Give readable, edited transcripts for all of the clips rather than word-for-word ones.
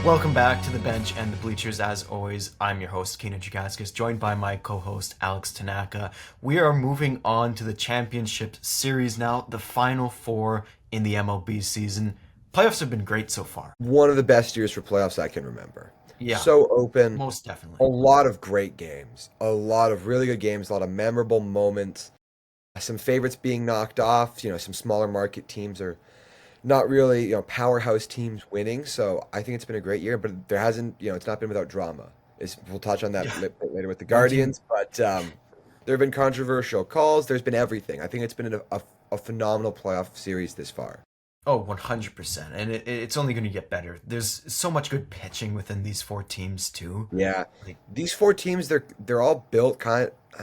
Welcome back to the bench and the bleachers. As always, I'm your host, Keenan Chikaskis, joined by my co-host, Alex Tanaka. We are moving on to the championship series now, the final four in the MLB season. Playoffs have been great so far. One of the best years for playoffs I can remember. Yeah, So open, most a definitely. lot of great games, a lot of really good games, a lot of memorable moments. Some favorites being knocked off, some smaller market teams are not really, powerhouse teams winning. So I think it's been a great year, but there hasn't, it's not been without drama. We'll touch on that Yeah, later with the one team. Guardians, but there have been controversial calls. There's been everything. I think it's been a phenomenal playoff series this far. Oh, 100%. And it's only going to get better. There's so much good pitching within these four teams, too. Yeah, Like, these four teams, they're all built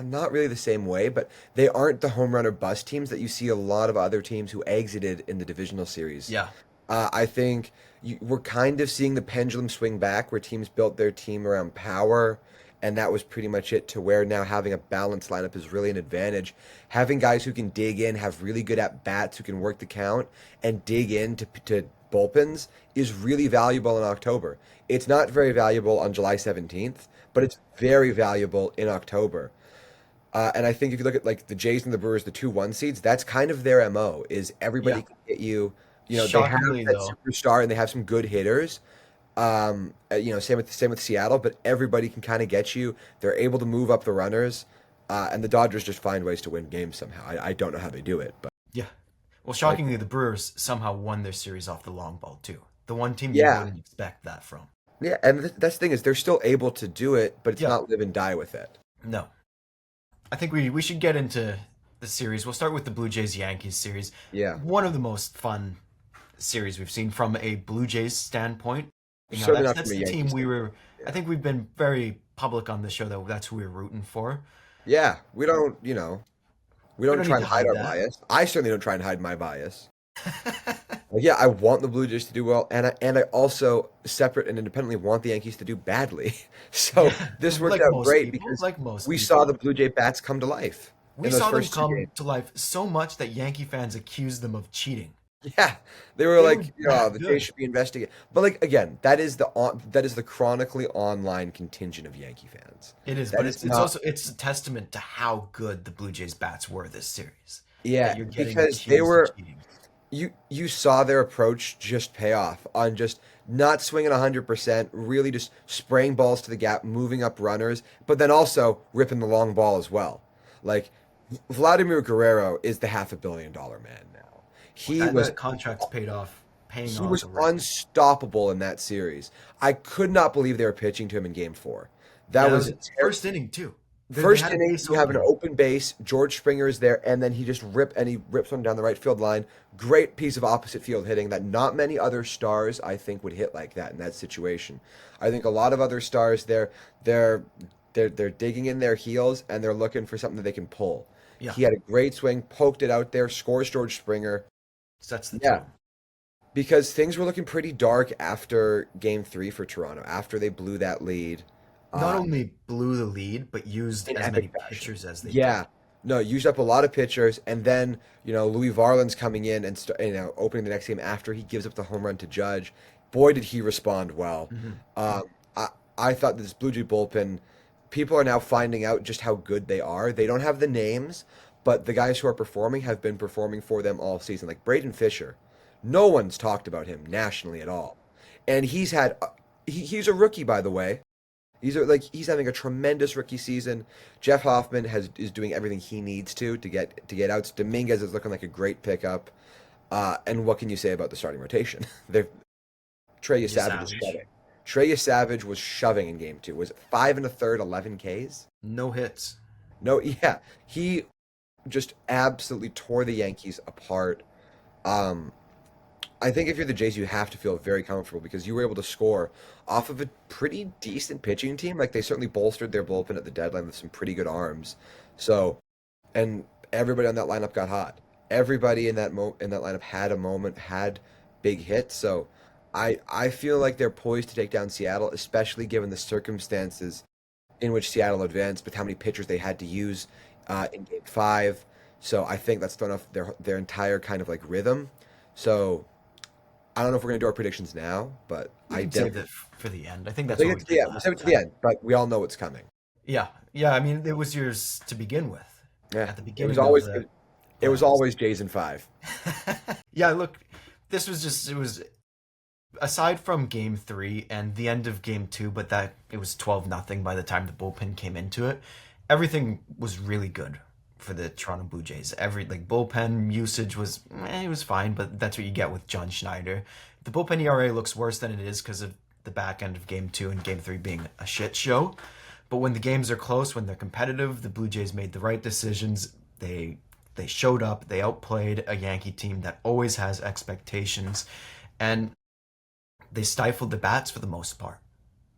not really the same way, but they aren't the home run or bust teams that you see a lot of other teams who exited in the divisional series. yeah, I think we're kind of seeing the pendulum swing back where teams built their team around power, and that was pretty much it to where now having a balanced lineup is really an advantage. Having guys who can dig in, have really good at bats, who can work the count, and dig in to bullpens is really valuable in October. It's not very valuable on July 17th, but it's very valuable in October. And I think if you look at like the Jays and the Brewers, the 2-1 seeds, that's kind of their MO is everybody yeah. can get you. They have Shockingly, that though, superstar and they have some good hitters. Same with Seattle, but everybody can kind of get you. They're able to move up the runners, and the Dodgers just find ways to win games somehow. I don't know how they do it, but yeah. Well, like, shockingly, the Brewers somehow won their series off the long ball, too. The one team you yeah, wouldn't expect that from. yeah. And that's the thing is they're still able to do it, but it's Yeah, not live and die with it. no. I think we should get into the series. We'll start with the Blue Jays Yankees series. Yeah, One of the most fun series we've seen from a Blue Jays standpoint. certainly not from That's a the team Yankees we standpoint. were. I Yeah, think we've been very public on the show that that's who we're rooting for. yeah. We We don't don't try need and to hide hide our that. bias. I certainly don't try and hide my bias. Like, yeah, I want the Blue Jays to do well, and I also separate and independently want the Yankees to do badly. So Yeah, this worked like out most great people, because like most we saw the people. Blue Jay bats come to life We in those saw them first two come games. to life so much that Yankee fans accused them of cheating. Yeah, they were They were like, oh, that the Jays good. should be investigated. But like again, that is the chronically online contingent of Yankee fans. It is, That but is it's not. also it's a testament to how good the Blue Jays bats were this series that Yeah, you're getting because they accused of were. cheating. You saw their approach just pay off on just not swinging 100%, really just spraying balls to the gap, moving up runners, but then also ripping the long ball as well. Like Vladimir Guerrero is the half $1 billion man now. He was That contract's paying he off was already. unstoppable in that series. I could not believe they were pitching to him in Game 4. That Yeah, that was was its first inning too. They first had a inning, base you have an open. open base. George Springer is there, and then he rips one down the right field line. Great piece of opposite field hitting that not many other stars I think would hit like that in that situation. I think a lot of other stars they're they're digging in their heels and they're looking for something that they can pull. Yeah, He had a great swing, poked it out there, scores George Springer. sets the Yeah, tone. because things were looking pretty dark after Game 3 for Toronto after they blew that lead. Not Uh, only blew the lead, but used in as epic many fashion. pitchers as they Yeah. did. No, used up a lot of pitchers, and then Louis Varland's coming in and opening the next game after he gives up the home run to Judge. Boy, did he respond well. Hmm. Um, I thought this Blue Jay bullpen, people are now finding out just how good they are. They don't have the names, but the guys who are performing have been performing for them all season. Like Braden Fisher, no one's talked about him nationally at all, and he's a rookie by the way. He's having a tremendous rookie season. Jeff Hoffman is doing everything he needs to get outs. Dominguez is looking like a great pickup. And what can you say about the starting rotation? Trey Just Savage is savage. shoving. Trey Savage was shoving in game 2. Was it 5 1/3, 11 Ks? No hits. No, yeah, he just absolutely tore the Yankees apart. Um, I think if you're the Jays, you have to feel very comfortable because you were able to score off of a pretty decent pitching team. Like they certainly bolstered their bullpen at the deadline with some pretty good arms. So, and everybody on that lineup got hot. Everybody in that lineup had a moment, had big hits. So, I feel like they're poised to take down Seattle, especially given the circumstances in which Seattle advanced with how many pitchers they had to use in Game 5. So I think that's thrown off their entire kind of like rhythm. So I don't know if we're gonna do our predictions now, but We I can save definitely that for the end. I think I that's think what we it's the did end. We'll save last it to the time. end, but we all know what's coming. Yeah, yeah. I mean, it was yours to begin with Yeah, at the it was beginning of always the it was playoffs. always Jays in five. Yeah, look, this was just it was aside from game 3 and the end of game 2, but that it was 12-0 by the time the bullpen came into it. Everything was really good for the Toronto Blue Jays. Every like bullpen usage was it was fine, but that's what you get with John Schneider. The bullpen ERA looks worse than it is because of the back end of game 2 and game 3 being a shit show. But when the games are close, when they're competitive, the Blue Jays made the right decisions. They showed up. They outplayed a Yankee team that always has expectations, and they stifled the bats for the most part.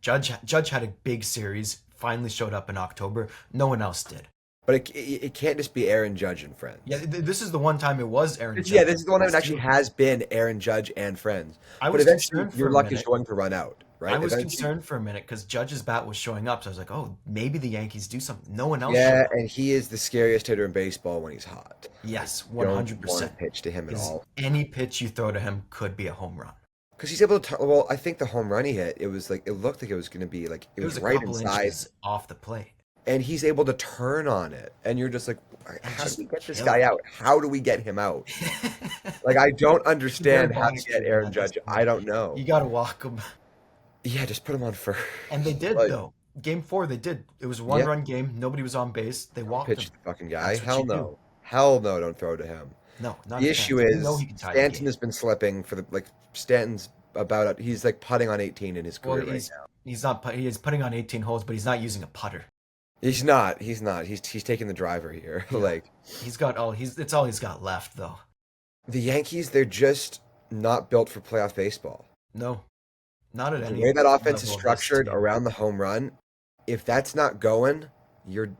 Judge had a big series. Finally showed up in October. No one else did. But it can't just be Aaron Judge and Yeah, friends. this is the one time it was Aaron Yeah, Judge this and is the one time it friends actually too. has been Aaron Judge and friends. I But was eventually, concerned for your a luck is minute. going to run out, I right? was Eventually, concerned for a minute because Judge's bat was showing up. So I was like, oh, maybe the Yankees do something. No one else showed yeah, up. and he is the scariest hitter in baseball when he's hot. Yes, Don't want to 100%. pitch to him at Because all. any pitch you throw to him could be a home run. Because he's able to, well, I think the home run he hit, it was like, it looked like it was going to be like, it It was was a right couple inside, inches off the plate. and he's able to turn on it. And you're just like, And how do just we get this kill guy it. out? How do we get him out? Like, I don't It's a bare understand how to box get treatment Aaron at this Judge. I point. don't know. You got to walk him. Yeah, just put him on first. And they did, Like, though. Game 4, they did. It was a one yeah, run game. Nobody was on base. They don't walked pitch him. the fucking guy. That's what you Hell do. no. Hell no, don't throw to him. No, not The a issue chance. You know is he can tie the Stanton game. has been slipping for the like Stanton's about he's like putting on 18 in his Well, career right now. he's not he is putting on 18 holes, but he's not using a putter. He's not. He's not. He's taking the driver here. Yeah, Like he's got all he's it's all he's got left though. the Yankees, they're just not built for playoff baseball. No, not at The any way that offense is level of this structured team. around the home run, if that's not going, you're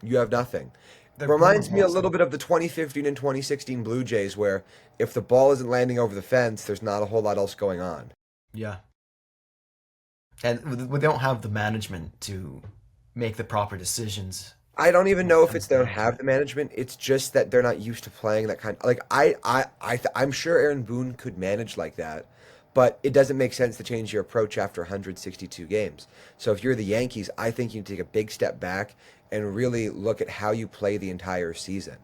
you have nothing. They're boomer Reminds me a bust. little bit of the 2015 and 2016 Blue Jays, where if the ball isn't landing over the fence, there's not a whole lot else going on. Yeah, and we don't have the management to make the proper decisions I don't even when it know if comes it's they don't down to have it. the management. It's just that they're not used to playing that kind. Like I'm sure Aaron Boone could manage like that, but it doesn't make sense to change your approach after 162 games. So if you're the Yankees, I think you need to take a big step back and really look at how you play the entire season.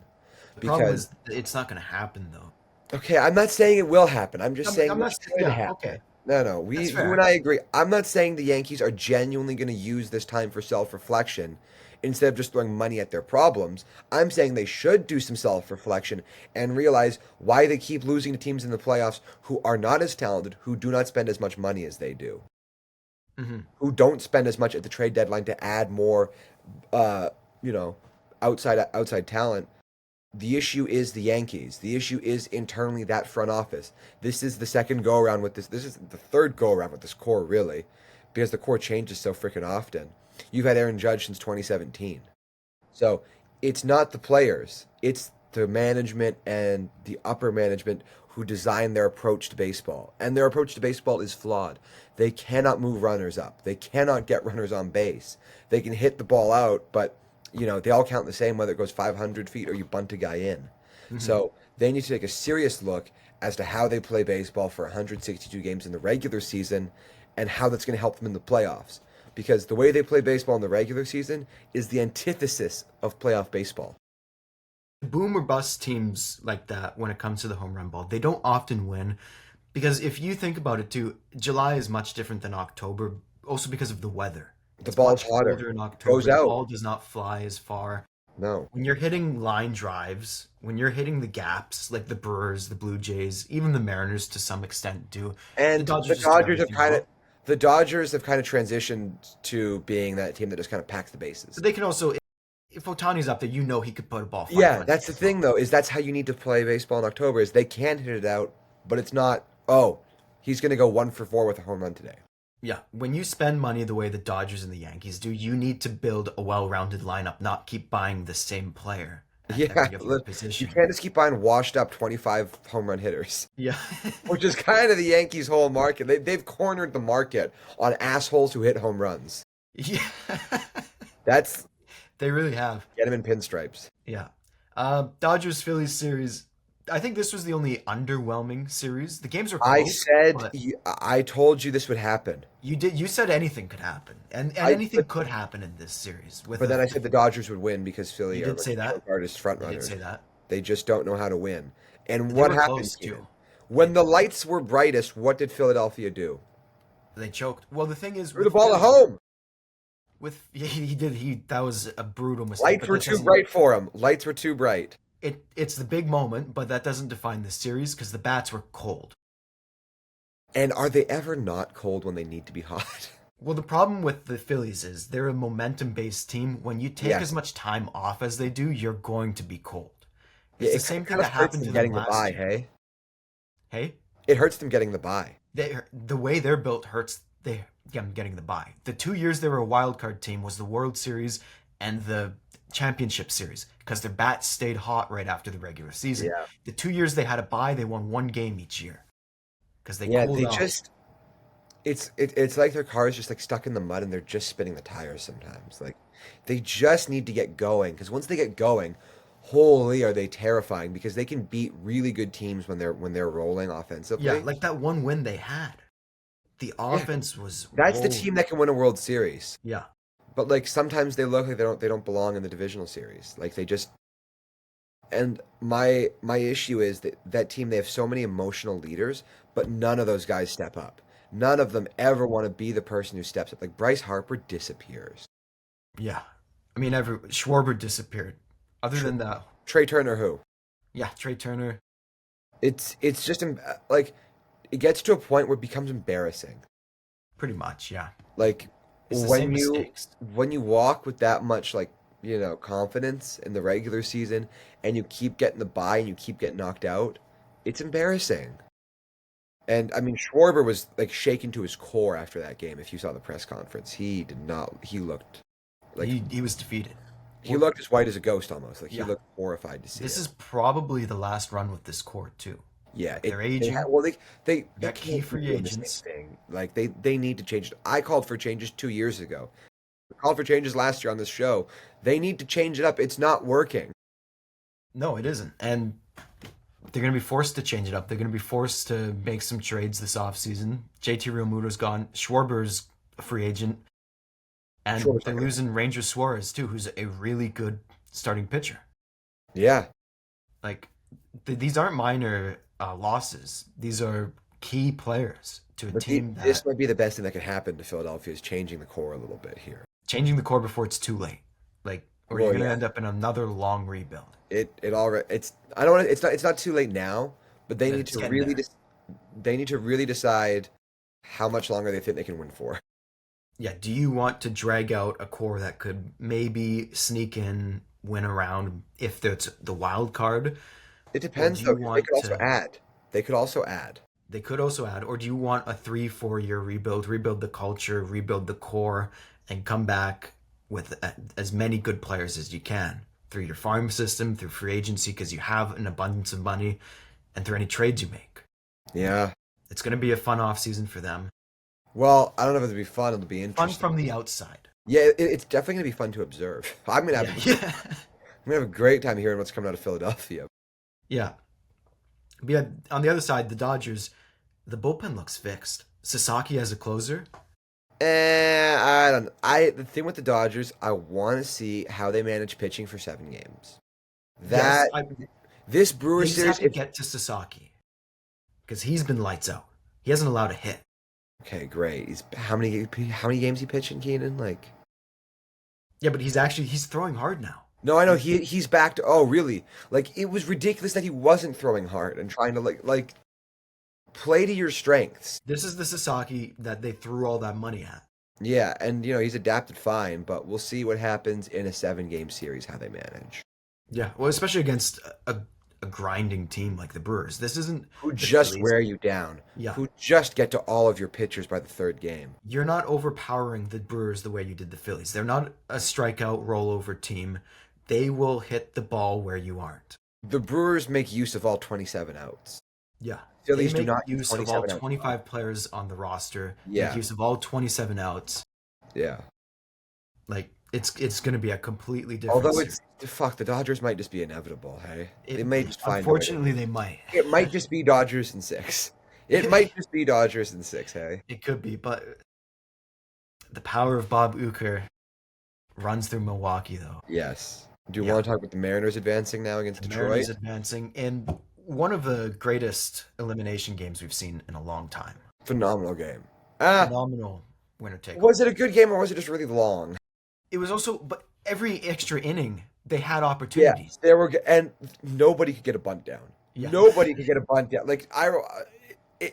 The problem Because is it's not going to happen though. okay, I'm not saying it will happen. I'm just saying I'm it not. should Yeah. happen. Okay. No, no, That's you and fair. I agree. I'm not saying the Yankees are genuinely going to use this time for self-reflection instead of just throwing money at their problems. I'm saying they should do some self-reflection and realize why they keep losing to teams in the playoffs who are not as talented, who do not spend as much money as they do, Hmm. who don't spend as much at the trade deadline to add more, uh, you know, outside talent. The issue is the Yankees. The issue is internally that front office. This is the second go around with this. This is the third go around with this core, really, because the core changes so freaking often. You've had Aaron Judge since 2017. So it's not the players, it's the management and the upper management who design their approach to baseball. And their approach to baseball is flawed. They cannot move runners up, they cannot get runners on base. They can hit the ball out, but they all count the same whether it goes 500 feet or you bunt a guy in. Hmm. So they need to take a serious look as to how they play baseball for 162 games in the regular season and how that's going to help them in the playoffs. Because the way they play baseball in the regular season is the antithesis of playoff baseball. Boom or bust teams like that when it comes to the home run ball, they don't often win because if you think about it too, July is much different than October, also because of the weather. The It's ball's much hotter. colder in It goes October. The out. ball does not fly as far. No. When you're hitting line drives, when you're hitting the gaps, like the Brewers, the Blue Jays, even the Mariners to some extent do, the And Dodgers just do everything well. The Dodgers have kind of transitioned to being that team that just kind of packs the bases. But they can also, if Otani's up there, you know he could put a ball Yeah, 500 that's the as well. thing though, is that's how you need to play baseball in October is they can hit it out, but it's not, oh, he's gonna go 1 for 4 with a home run today. Yeah, when you spend money the way the Dodgers and the Yankees do, you need to build a well-rounded lineup, not keep buying the same player at Yeah, every other you position. can't just keep buying washed up 25 home run hitters, Yeah. which is kind of the Yankees' whole market. They've cornered the market on assholes who hit home runs. Yeah. That's They really have. get them in pinstripes. Yeah. Dodgers Phillies series, I think this was the only underwhelming series. The games are I close, said, but I told you this would happen. you said anything could happen, and I anything but, could happen in this series with but then I said the Dodgers would win because you Philly are did like say the that. artist front You did runners. say that. They just don't know how to win. And They what were happened, close too. Keenan? When the lights were brightest, what did Philadelphia do? They choked. Well, the thing is Threw the with ball at Philly, home. he did he that was a brutal mistake, Lights but were that too doesn't bright for him. Lights were too bright. it's the big moment, but that doesn't define the series because the bats were cold. And are they ever not cold when they need to be hot? Well, the problem with the Phillies is they're a momentum-based team. When you take Yeah. as much time off as they do, you're going to be cold. Yeah, It's the it same thing kind of that hurts happened them to them getting the last bye, year. hey? Hey, It hurts them getting the bye. the way they're built hurts them getting the bye. The 2 years they were a wild card team was the World Series and the Championship Series because their bats stayed hot right after the regular season. Yeah. The 2 years they had a bye, they won one game each year because they Yeah, cooled they off. just it's like their car is just like stuck in the mud and they're just spinning the tires sometimes. Like they just need to get going because once they get going, holy are they terrifying because they can beat really good teams when they're rolling Yeah, offensively. like that one win they had. The Yeah, offense was that's the team rolling. that can win a World Series. Yeah. But like sometimes they look like they don't belong in the divisional series. Like they just and my issue is that that team they have so many emotional leaders, but none of those guys step up. None of them ever want to be the person who steps up. Like Bryce Harper disappears. Yeah. I mean, Schwarber disappeared. Other Tr- than that, Trey Turner, who? yeah, Trey Turner, It's just like it gets to a point where it becomes embarrassing. pretty much, yeah. Like It's the same when you mistakes. when you walk with that much like confidence in the regular season and you keep getting the bye and you keep getting knocked out, it's embarrassing. And I mean, Schwarber was like shaken to his core after that game. If you saw the press conference, he did not. He looked like He was defeated. he Well, looked as white as a ghost almost. Like he yeah. looked horrified to see This it. is probably the last run with this core too. Yeah, Like they're they aging. well they You got key can't keep free doing the same agents. thing. Like they need to change it. I called for changes 2 years ago. I called for changes last year on this show. They need to change it up. It's not working. No, it isn't. And they're going to be forced to change it up. They're going to be forced to make some trades this offseason. JT Realmuto's gone. Schwarber's a free agent. And Schwarber's they're not gonna. losing Ranger Suarez too, who's a really good starting pitcher. Yeah, Like these aren't minor losses. These are key players to a but team this that might be the best thing that could happen to Philadelphia is changing the core a little bit here. changing the core before it's too late. Like, or you're Well, gonna yeah, end up in another long rebuild. it already it's I don't want it's not too late now, but they But need it's to getting there. they need to really decide how much longer they think they can win for. Yeah. Do you want to drag out a core that could maybe sneak in, win around if it's the wild card, It or depends do though, you 'cause they want could also to? add. They could also add. They could also add, or do you want a 3-4 year rebuild the culture, rebuild the core, and come back with as many good players as you can through your farm system, through free agency, because you have an abundance of money, and through any trades you make. Yeah. It's going to be a fun off season for them. Well, I don't know if it'll be fun. It'll be Fun interesting. from the outside. Yeah, it's definitely gonna be fun to observe. Yeah, yeah, I'm gonna have a great time hearing what's coming out of Philadelphia. yeah. But yeah, on the other side, the Dodgers, the bullpen looks fixed. Sasaki as a closer. I don't. The thing with the Dodgers, I want to see how they manage pitching for 7 games. Yes, That this they Brewers just have series, to get to Sasaki because he's been lights out. He hasn't allowed a hit. okay, great. How many games he pitching, Keenan? Like, Yeah, but he's throwing hard now. no, I know he's back to. Oh, really? Like, it was ridiculous that he wasn't throwing hard and trying to like play to your strengths. This is the Sasaki that they threw all that money at. Yeah, and he's adapted fine, but we'll see what happens in a 7 game series how they manage. Yeah, well, especially against a grinding team like the Brewers. This isn't Who the just Phillies. wear you down. Yeah, Who just get to all of your pitchers by the 3rd game. you're not overpowering the Brewers the way you did the Phillies. They're not a strikeout rollover team. They will hit the ball where you aren't. The Brewers make use of all 27 outs. Yeah. Phillies They do make not use use of all 27 outs. 25 players on the roster, make Yeah, use of all 27 outs. yeah. Like, It's going to be a completely different Although series. the Dodgers might just be inevitable. Hey, they It may just find a way. unfortunately they might. It might just be Dodgers in six. It might just be Dodgers in six. Hey, It could be, but the power of Bob Uecker runs through Milwaukee, though. yes. Do you Yeah, want to talk about the Mariners advancing now against the Detroit? Mariners advancing in one of the greatest elimination games we've seen in a long time. Phenomenal game. Ah, Phenomenal winner take all. was it a good game or was it just really long? It was also, but every extra inning they had Yeah, opportunities. there were, and nobody could get a bunt down. Yeah, Nobody could get a bunt down.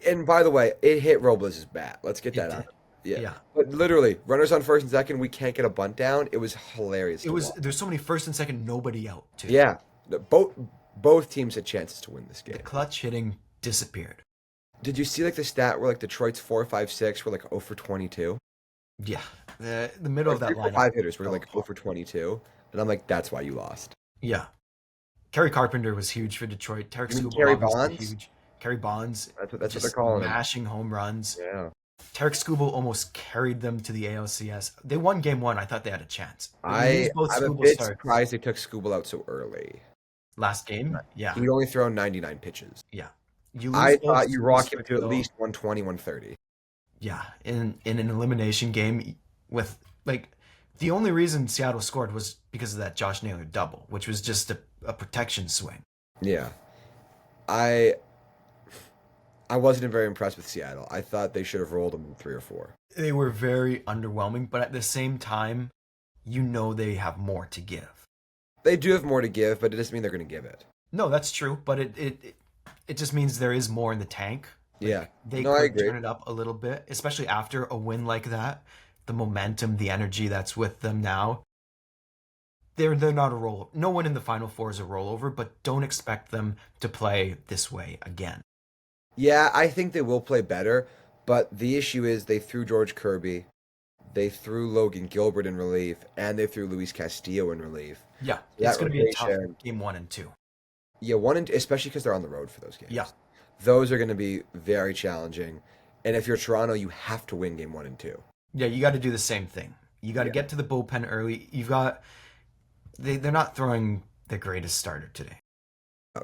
And by the way, it hit Robles' bat. Let's get it that did. out. Yeah, Yeah, but literally, runners on first and second, we can't get a bunt down. It was hilarious it to was. watch. There's so many first and second, nobody out too. Yeah, both teams had chances to win this The game. clutch hitting disappeared. Did you see like the stat where like Detroit's 4-5-6 were like 0 for 22? Yeah, the middle Or of that three, four, lineup. five hitters were fell like 0 apart. for 22, and I'm like, that's why you lost. Yeah, Kerry Carpenter was huge for Detroit. Tarek You mean Skubal Kerry obviously Bonds? huge. Kerry Bonds That's what they're just calling him. mashing home runs. Yeah. Tarek Skubal almost carried them to the ALCS. They won game one. I thought they had a chance. But you lose both I'm a Skubal bit starts surprised they took Skubal out so early. last game. Yeah, He'd only thrown 99 pitches. yeah. You lose I both thought you Skubal rock him starts, to at though. least 120, 130. Yeah, in an elimination game with like the only reason Seattle scored was because of that Josh Naylor double, which was just a protection swing. Yeah. I I wasn't very impressed with Seattle. I thought they should have rolled them in 3 or 4. They were very underwhelming, but at the same time, you know they have more to give. They do have more to give, but it doesn't mean they're going to give it. No, that's true, but it just means there is more in the tank. Yeah. They No, I could agree. turn it up a little bit, especially after a win like that. The momentum, the energy that's with them now. They're not a roll. No one in the Final Four is a rollover, but don't expect them to play this way again. Yeah, I think they will play better, but the issue is they threw George Kirby, they threw Logan Gilbert in relief, and they threw Luis Castillo in relief. Yeah, That it's going to be a tough rotation- game 1 and 2. Yeah, one and especially because they're on the road for those games. Yeah, Those are going to be very challenging. And if you're Toronto, you have to win game 1 and 2. yeah, you got to do the same thing. You got to Yeah. get to the bullpen early. You've got they're not throwing the greatest starter today.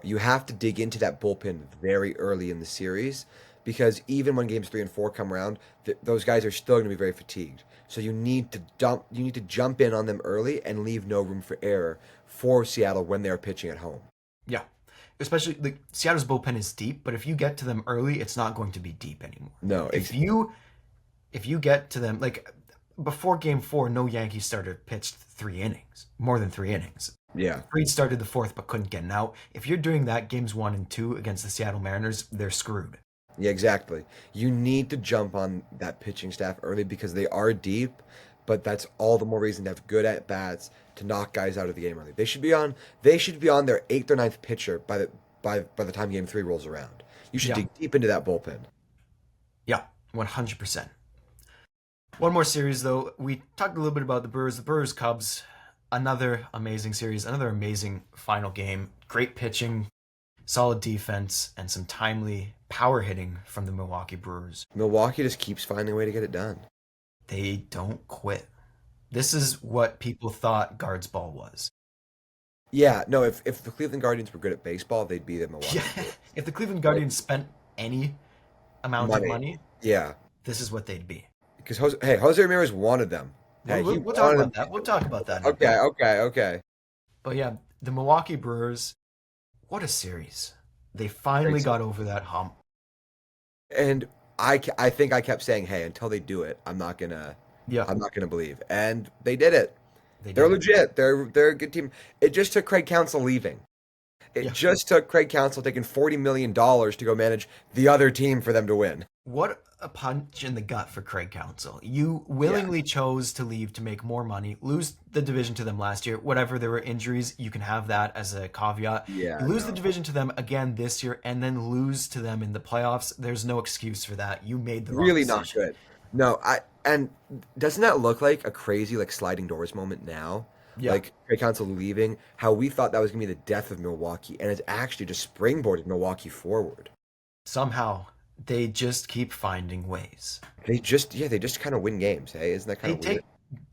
You have to dig into that bullpen very early in the series because even when games 3 and 4 come around, those guys are still going to be very fatigued. So you need to jump in on them early and leave no room for error for Seattle when they're pitching at home. Yeah, especially like Seattle's bullpen is deep, but if you get to them early, it's not going to be deep anymore. No, If you get to them like before game 4, no Yankee starter pitched 3 innings, more than 3 innings. yeah. Fried started the 4th but couldn't get an out. If you're doing that games 1 and 2 against the Seattle Mariners, they're screwed. Yeah, exactly. You need to jump on that pitching staff early because they are deep, but that's all the more reason to have good at bats to knock guys out of the game early. They should be on their 8th or ninth pitcher by the time game 3 rolls around. You should Yeah. dig deep into that bullpen. Yeah, 100%. One more series though. We talked a little bit about the Brewers Cubs. Another amazing series, another amazing final game. Great pitching, solid defense, and some timely power hitting from the Milwaukee Brewers. Milwaukee just keeps finding a way to get it done. They don't quit. This is what people thought guards ball was. Yeah, no, if the Cleveland Guardians were good at baseball, they'd be the Milwaukee. Yeah, Brewers. if the Cleveland Guardians spent any amount of money, Yeah, this is what they'd be. because Jose Ramirez wanted them. Hey, he We'll talk wanted about them. that. We'll talk about that. in a bit. Okay. But yeah, the Milwaukee Brewers, what a series. They finally Great series. got over that hump. And I think I kept saying, hey, until they do it, I'm not gonna Yeah, believe. And they did it. they They're did. legit. They're a good team. It just took Craig Counsell leaving. It Yeah. just took Craig Counsell taking $40 million to go manage the other team for them to win. What a punch in the gut for Craig Counsell. You willingly chose to leave to make more money, lose the division to them last year. Whatever, there were injuries, you can have that as a caveat. Yeah, You lose the no. division to them again this year and then lose to them in the playoffs. There's no excuse for that. You made the wrong Really not decision. good. No, and doesn't that look like a crazy like sliding doors moment now? Yeah. Like Craig Counsell leaving, how we thought that was gonna be the death of Milwaukee, and it's actually just springboarded Milwaukee forward. Somehow, they just keep finding ways. They just kind of win games. Hey, isn't that kind They of take weird?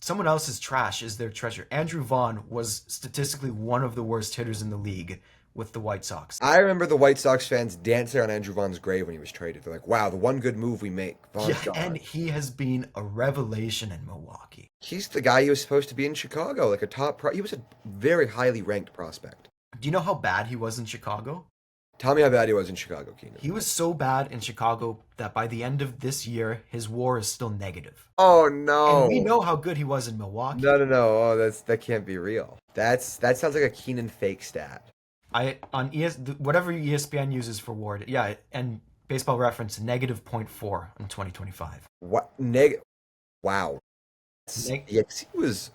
someone else's trash is their treasure. Andrew Vaughn was statistically one of the worst hitters in the league with the White Sox. I remember the White Sox fans dancing on Andrew Vaughn's grave when he was traded. They're like, "Wow, the one good move we make, Vaughn's Yeah, and gone." he has been a revelation in Milwaukee. He's the guy he was supposed to be in Chicago, like a he was a very highly ranked prospect. Do you know how bad he was in Chicago? Tell me how bad he was in Chicago, Keenan. He was so bad in Chicago that by the end of this year, his WAR is still negative. Oh And we no. know how good he was in Milwaukee. No. Oh, that can't be real. That sounds like a Keenan fake stat. I on whatever ESPN uses for WAR, yeah, and Baseball Reference negative .4 in 2025. What Wow. Neg- Yeah, 'cause he was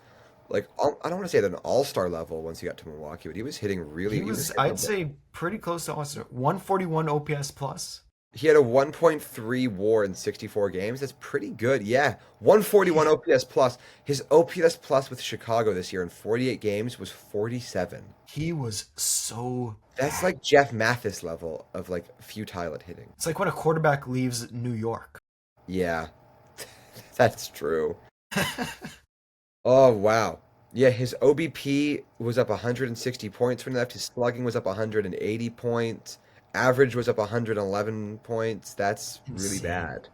like I don't want to say at an all-star level once he got to Milwaukee, but he was hitting really. He was, hitting I'd say, pretty close to All-Star. 141 OPS plus. he had a 1.3 WAR in 64 games. That's pretty good. Yeah, 141 OPS plus. His OPS plus with Chicago this year in 48 games was 47. He was so That's bad. like Jeff Mathis level of like futile at hitting. It's like when a quarterback leaves New York. Yeah, that's true. Oh, wow. Yeah, his OBP was up 160 points when he left. His slugging was up 180 points. Average was up 111 points. That's really Insane. bad.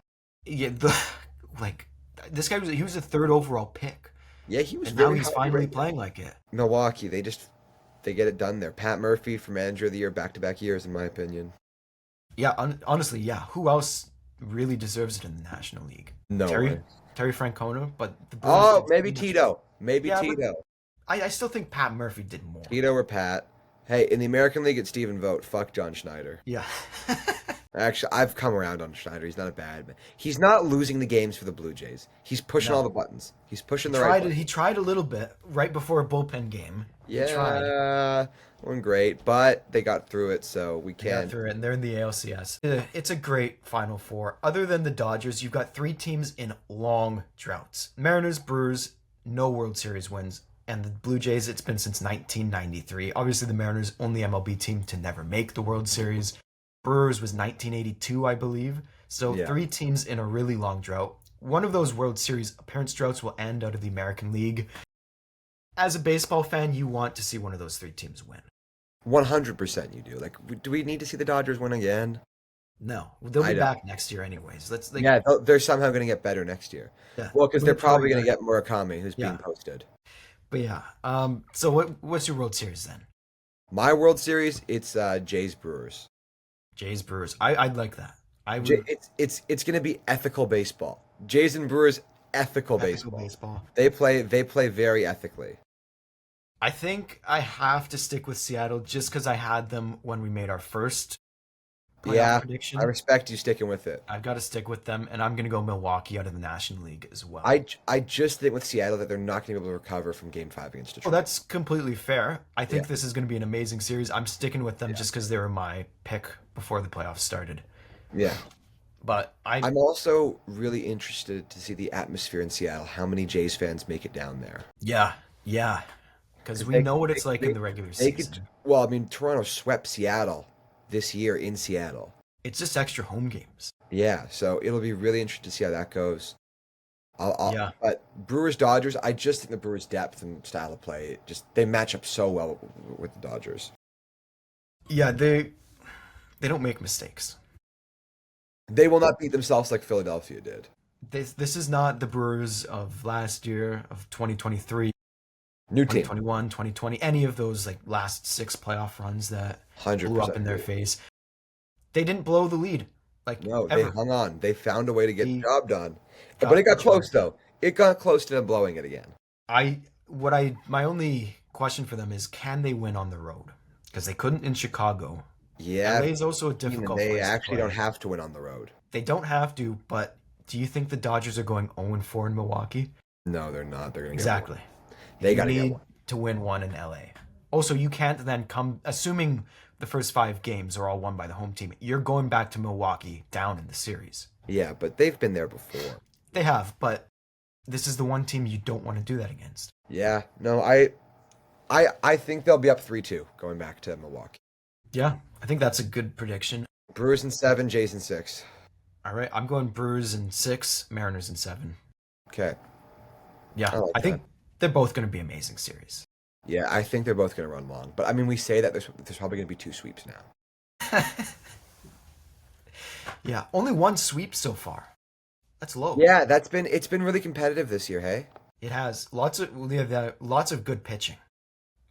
Yeah, like this guy he was a third overall pick, Yeah, he was and now very he's highly finally rated. playing like it. Milwaukee, they get it done there. Pat Murphy for Manager of the Year back-to-back years, in my opinion. Yeah, honestly, yeah. Who else really deserves it in the National League? No Terry one. Terry Francona, but the Brewers Oh, did so maybe much. Tito. Maybe Yeah, but Tito. I still think Pat Murphy did more. Tito or Pat. Hey, in the American League, it's Steven Vogt. Fuck John Schneider. Yeah. Actually, I've come around on Schneider. He's not a bad man. He's not losing the games for the Blue Jays. He's pushing all the No. buttons. He's pushing He the right tried it. buttons. He tried a little bit right before a bullpen game. He tried. Yeah, wasn't great, but they got through it, so we They got can. through it, and they're in the ALCS. It's a great Final Four. Other than the Dodgers, you've got three teams in long droughts: Mariners, Brewers, no World Series wins, and the Blue Jays. It's been since 1993. Obviously, the Mariners only MLB team to never make the World Series. Brewers was 1982, I believe. So Yeah. three teams in a really long drought. One of those World Series appearance droughts will end out of the American League. As a baseball fan, you want to see one of those three teams win. 100% you do. Like, do we need to see the Dodgers win again? No, they'll I be don't. back next year anyways. Let's like, Yeah, they're somehow going to get better next year. yeah. Well, because they're Wait for probably going the- to get Murakami, who's being Yeah. posted. But yeah. So what's your World Series then? My World Series, it's Jays Brewers. Jays Brewers. I'd like that. I would It's going to be ethical baseball. Jays and Brewers, ethical ethical baseball. baseball. They play very ethically. I think I have to stick with Seattle just because I had them when we made our first playoff Yeah, prediction. I respect you sticking with it. I've got to stick with them, and I'm gonna go Milwaukee out of the National League as well. I just think with Seattle that they're not going to be able to recover from Game 5 against Well, Detroit. that's completely fair. I think Yeah. this is going to be an amazing series. I'm sticking with them just because they were my pick before the playoffs started. Yeah. But I'm also really interested to see the atmosphere in Seattle. How many Jays fans make it down there? yeah, because we They- know what it's they- like in the regular They season. could. Well, I mean, Toronto swept Seattle this year in Seattle. It's just extra home games. Yeah, so it'll be really interesting to see how that goes. Yeah. But Brewers Dodgers, I just think the Brewers' depth and style of play, they match up so well with the Dodgers. Yeah, they don't make mistakes. They will not beat themselves like Philadelphia did. This is not the Brewers of last year, of 2023, New team, 2021, 2020, any of those like last six playoff runs that 100%. blew up in their face. They didn't blow the lead. Like No, they ever. hung on. They found a way to get the They job done. got But it got the close, job though. It got close to them blowing it again. My only question for them is, can they win on the road? Because they couldn't in Chicago. Yeah, LA is also a and difficult they place to actually play. don't have to win on the road. They don't have to, but do you think the Dodgers are going 0-4 in Milwaukee? No, they're not. They're going to Exactly. They You gotta get need one. to win one in LA. Also, you can't then come, assuming the first 5 games are all won by the home team, you're going back to Milwaukee down in the series. Yeah, but they've been there before. They have, but this is the one team you don't want to do that against. Yeah, no, I think they'll be up 3-2 going back to Milwaukee. Yeah, I think that's a good prediction. Brewers in 7, Jays in 6. All right, I'm going Brewers in 6, Mariners in 7. Okay. Yeah, I like I that. think they're both going to be amazing series. Yeah, I think they're both going to run long. But I mean, we say that there's probably going to be two sweeps now. Yeah, only one sweep so far. That's low. Yeah, it's been really competitive this year, hey? It has lots of good pitching.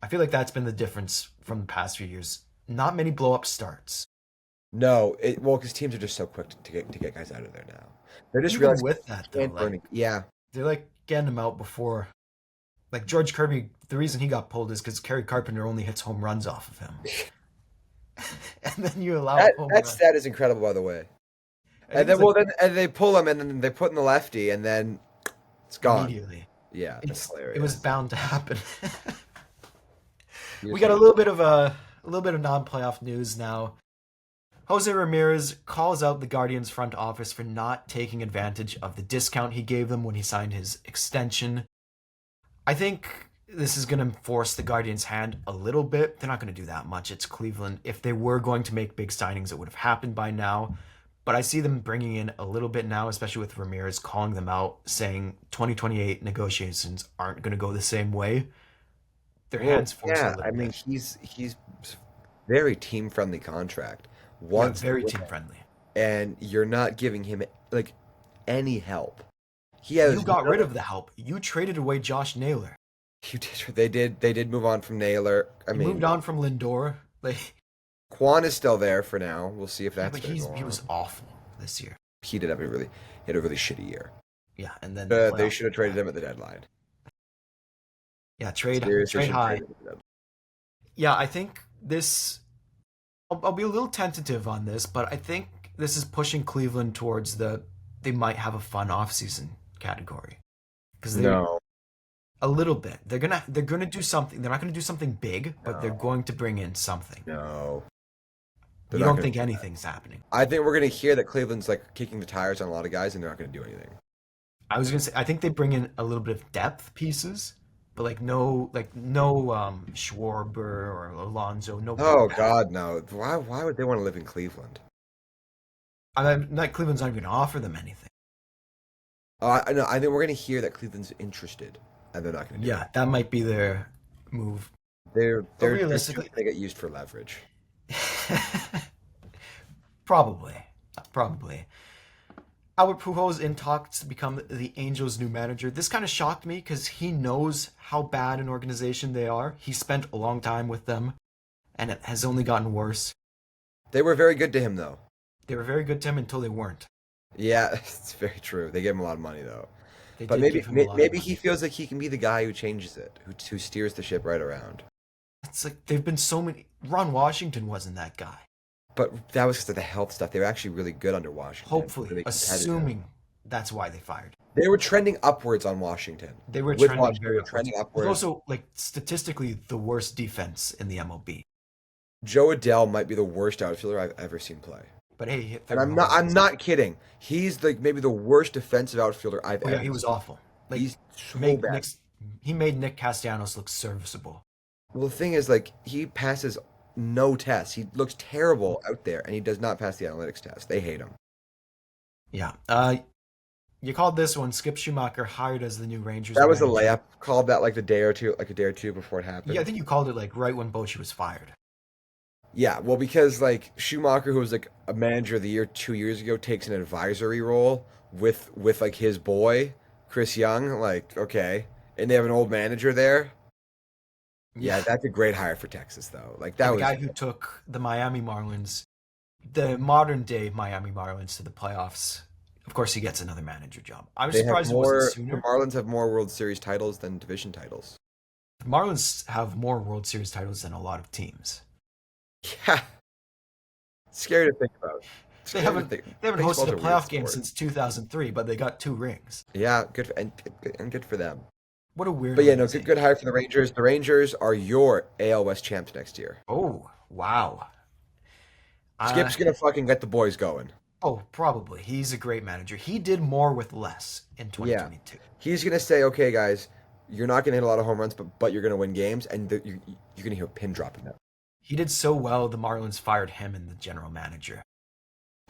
I feel like that's been the difference from the past few years. Not many blow up starts. No, well, because teams are just so quick to get guys out of there now. They're just Even realizing with that they though, can't burn like it. Yeah, they're like getting him out before. Like George Kirby, the reason he got pulled is because Kerry Carpenter only hits home runs off of him, and then you allow a home that run stat is incredible, by the way. I And think it's then like and they pull him, and then they put in the lefty, and then it's gone. immediately. Yeah, that's It was hilarious. bound to happen. You We just got hate. a little bit of non-playoff news now. Jose Ramirez calls out the Guardians front office for not taking advantage of the discount he gave them when he signed his extension. I think this is going to force the Guardians' hand a little bit. They're not going to do that much. It's Cleveland. If they were going to make big signings, it would have happened by now. But I see them bringing in a little bit now, especially with Ramirez calling them out, saying 2028 negotiations aren't going to go the same way. Their Well, hands forced a yeah, I little mean bit. he's very team friendly contract. Yeah, Wants to very win, team friendly. and you're not giving him like any help. He You has got rid no. of the help. You traded away Josh Naylor. You did. They did move on from Naylor. I You moved mean, on from Lindor. Like, Quan is still there for now. We'll see if yeah, that's but going to go he on. was awful this year. He did have a really he had a really shitty year. Yeah, and then the They playoff. should have traded him at the deadline. Yeah, Seriously, trade should have high. traded him at the deadline. Yeah, I think this. I'll be a little tentative on this, but I think this is pushing Cleveland towards the they might have a fun offseason category because they No, a little bit. They're gonna do something. They're not gonna do something big, but they're no, going to bring in something. no. They're You not don't going to think do that. anything's happening. I think we're going to hear that Cleveland's like kicking the tires on a lot of guys, and they're not going to do anything. I was gonna say I think they bring in a little bit of depth pieces, but no Schwarber or Alonso, no big Oh bat. God, no! Why would they want to live in Cleveland? I mean, not Cleveland's not going to offer them anything. I know. I think we're going to hear that Cleveland's interested, and they're not going to do it. Yeah, that might be their move. But They're too realistically, going to get used for leverage. probably, probably. Albert Pujols in talks to become the Angels' new manager. This kind of shocked me because he knows how bad an organization they are. He spent a long time with them, and it has only gotten worse. They were very good to him, though. They were very good to him until they weren't. Yeah, it's very true. They gave him a lot of money, though. They But did give him a lot of maybe he money. feels like he can be the guy who changes it, who steers the ship right around. It's like they've been so many. Ron Washington wasn't that guy. But that was because of the health stuff. They were actually really good under Washington. Hopefully, Really competitive. assuming that's why they fired. They were trending upwards on Washington. They were With trending Washington, they very were upwards. trending With upwards. also like statistically the worst defense in the MLB. Joe Adell might be the worst outfielder I've ever seen play. But hey, he hit And 30 home I'm runs. not kidding. He's like maybe the worst defensive outfielder I've Oh yeah, ever he was seen. awful. Like He's so make bad. he made Nick Castellanos look serviceable. Well, the thing is, like, he passes no tests. He looks terrible out there, and he does not pass the analytics test. They hate him. Yeah. You called this one Skip Schumacher hired as the new Rangers That was a manager. layup. Called that like a day or two before it happened. Yeah, I think you called it like right when Bochy was fired. Yeah, well, because like Schumacher, who was like a manager of the year 2 years ago, takes an advisory role with like his boy Chris Young. Like, okay, and they have an old manager there. Yeah, that's a great hire for Texas, though. Like Yeah, that the was guy who took the Miami Marlins, the modern day Miami Marlins to the playoffs. Of course, he gets another manager job. I was they have surprised it wasn't more. The sooner. Marlins have more World Series titles than division titles. The Marlins have more World Series titles than a lot of teams. Yeah, scary to think about. They Scary to haven't think. they haven't Baseball's hosted a weird playoff game sport. since 2003, but they got 2 rings. Yeah, and good for them. What a weird But yeah, no, organization. good hire for the Rangers. The Rangers are your AL West champs next year. Oh, wow. Skip's gonna fucking get the boys going. Oh, probably. He's a great manager. He did more with less in Yeah, 2022. he's gonna say, okay, guys, you're not gonna hit a lot of home runs, but you're gonna win games, and you're gonna hear a pin dropping them. He did so well, the Marlins fired him and the general manager.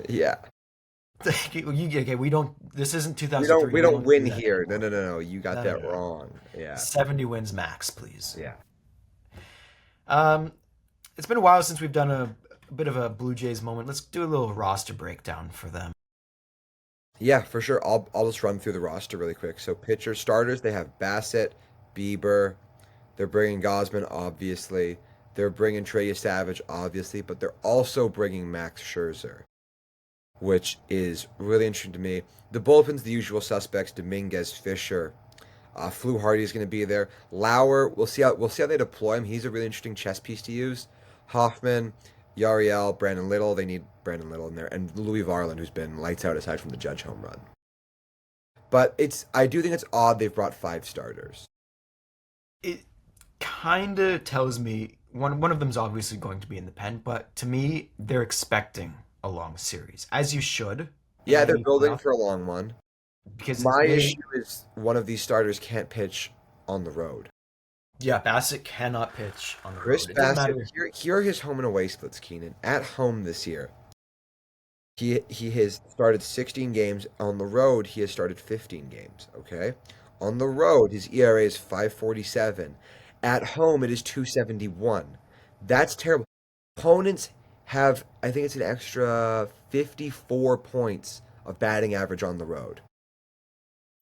Yeah, Okay, we don't. This isn't We don't 2003. we We don't don't do win that here. No, anymore. no, no, no. You got No, no, that no. wrong. Yeah. 70 wins max, please. Yeah. Um, it's been a while since we've done a bit of a Blue Jays moment. Let's do a little roster breakdown for them. Yeah, for sure. I'll just run through the roster really quick. So pitcher starters, they have Bassett, Bieber. They're bringing Gosman, obviously. They're bringing Trey Savage, obviously, but they're also bringing Max Scherzer, which is really interesting to me. The bullpen's the usual suspects: Dominguez, Fisher, Flu Hardy is going to be there. Lauer, we'll see how they deploy him. He's a really interesting chess piece to use. Hoffman, Yariel, Brandon Little. They need Brandon Little in there, and Louis Varland, who's been lights out aside from the Judge home run. But I do think it's odd they've brought five starters. It kind of tells me one of them's obviously going to be in the pen, but to me, they're expecting a long series, as you should in Yeah, they're any building playoff, for a long one. because My they, issue is one of these starters can't pitch on the road. yeah, Bassett cannot pitch on the Chris road. It doesn't Bassett, matter. here are his home and away splits, Keenan. At home this year, he has started 16 games. On the road, he has started 15 games. Okay, on the road, his ERA is 5.47. At home, it is 2.71. That's terrible. Opponents have, I think it's an extra 54 points of batting average on the road.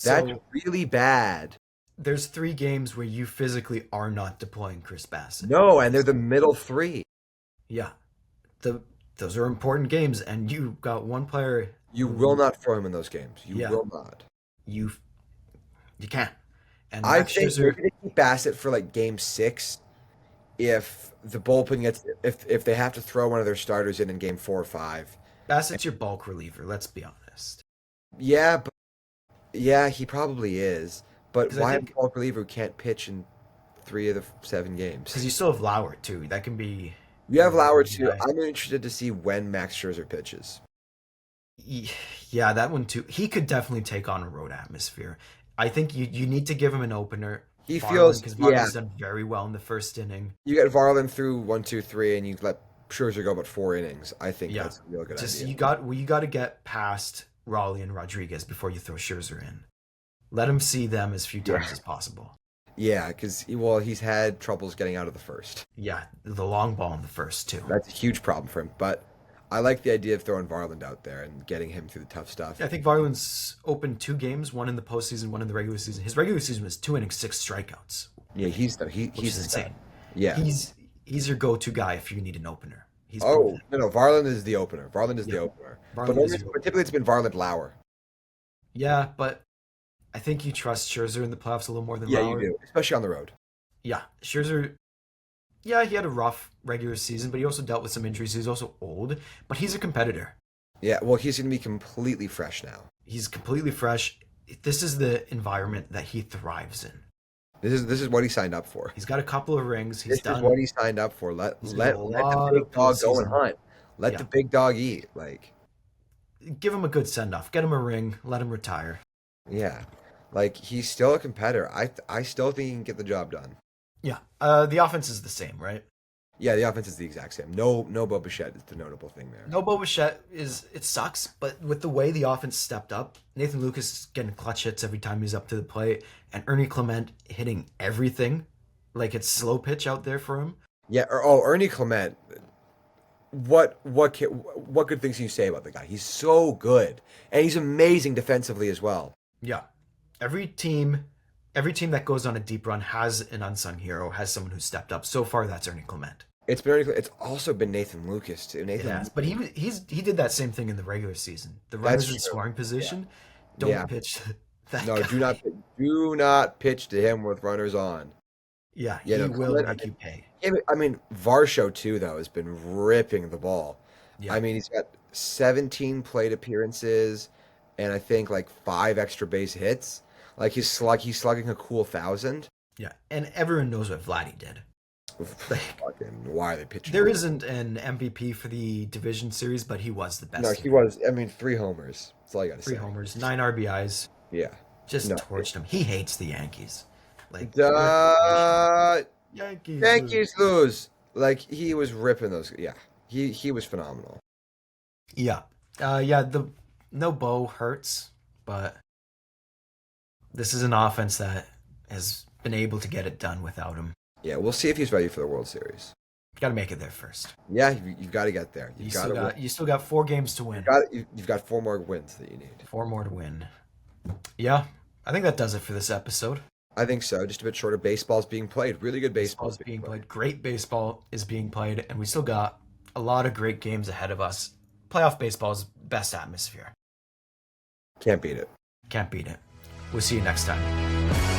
That's So really bad. there's 3 games where you physically are not deploying Chris Bassett. No, and they're the middle three. Yeah, the those are important games, and you got one player You will who, not throw him in those games. You yeah, will not. you you can't. And I Max think they're Scherzer, going to keep Bassett for like game six if the bullpen gets if they have to throw one of their starters in game 4 or 5. Bassett's your bulk reliever. Let's be honest, Yeah, but yeah, he probably is. But because I why have a think bulk reliever who can't pitch in 3 of the 7 games? because you still have Lauer too. That can be You have your Lauer relief too. guy. I'm interested to see when Max Scherzer pitches. Yeah, that one too. He could definitely take on a road atmosphere. I think you need to give him an opener, He Varland, feels, because yeah. Varland's done very well in the first inning. You get Varland through 1, 2, 3, and you let Scherzer go about 4 innings. I think Yeah, that's a real good just idea. you got to get past Raleigh and Rodriguez before you throw Scherzer in. Let him see them as few Yeah, times as possible. yeah, because he's had troubles getting out of the first. Yeah, the long ball in the first too. That's a huge problem for him. But I like the idea of throwing Varland out there and getting him through the tough Yeah, I stuff. think Varland's opened 2 games, one in the postseason, one in the regular season. His regular season was 2 innings, 6 strikeouts, Yeah, which he's is the stud. insane. Yeah. He's your go-to guy if you need an opener. He's proven Oh it. no, no, Varland is the opener. Varland is the Yeah, opener. Varland is your But opener. typically it's been Varland Lauer. Yeah, but I think you trust Scherzer in the playoffs a little more than Yeah, you Lauer. do, especially on the road. Yeah, Scherzer. Yeah, he had a rough regular season, but he also dealt with some injuries. He's also old, but he's a competitor. Yeah, well, he's going to be completely fresh now. He's completely fresh. This is the environment that he thrives in. This is what he signed up for. He's got a couple of rings. This is what he signed up for. Let He's got a let the lot big of dog go and postseason. hunt. Let the Yeah, big dog eat. Like, give him a good send off. Get him a ring. Let him retire. yeah, like he's still a competitor. I still think he can get the job done. Yeah. The offense is the same, right? Yeah, the offense is the exact same. No Bo Bichette is the notable thing there. No, Bo Bichette is it sucks, but with the way the offense stepped up, Nathan Lucas is getting clutch hits every time he's up to the plate, and Ernie Clement hitting everything like it's slow pitch out there for him. Yeah, Ernie Clement. What good things can you say about the guy? He's so good, and he's amazing defensively as well. Yeah. Every team every team that goes on a deep run has an unsung hero, has someone who stepped up. So far that's Ernie Clement. It's also been Nathan Lucas too. It Nathan, has. But he did that same thing in the regular season. The that's runners in true. scoring Yeah, position, yeah. don't pitch to that No, guy. do not pitch to him with runners on. Yeah, Yeah, he no, will Clement. make you pay. I mean, Varsho too though has been ripping the ball. Yeah. I mean, he's got 17 plate appearances and I think like 5 extra base hits. Like he's slugging a cool 1,000. Yeah. And everyone knows what Vladdy did. Like Fucking why are they pitching there him? isn't an MVP for the division series, but he was the No, best he in it. was. I mean, 3 homers. That's all you got to Three say. homers, 9 RBIs, Yeah. just No. torched him. He hates the Yankees. Like Duh, Yankees lose. Yankees lose. Like he was ripping those. Yeah, he was phenomenal. Yeah. Yeah, no Bo hurts, but this is an offense that has been able to get it done without him. Yeah, we'll see if he's ready for the World Series. Got to make it there first. Yeah, you've got to get there. You still got 4 games to win. You've got 4 more wins that you need. 4 more to win. Yeah, I think that does it for this episode. I think so. Just a bit shorter. Baseball's being played. Really good baseball Baseball's being played. Great baseball is being played, and we still got a lot of great games ahead of us. Playoff baseball's best atmosphere. Can't beat it. Can't beat it. We'll see you next time.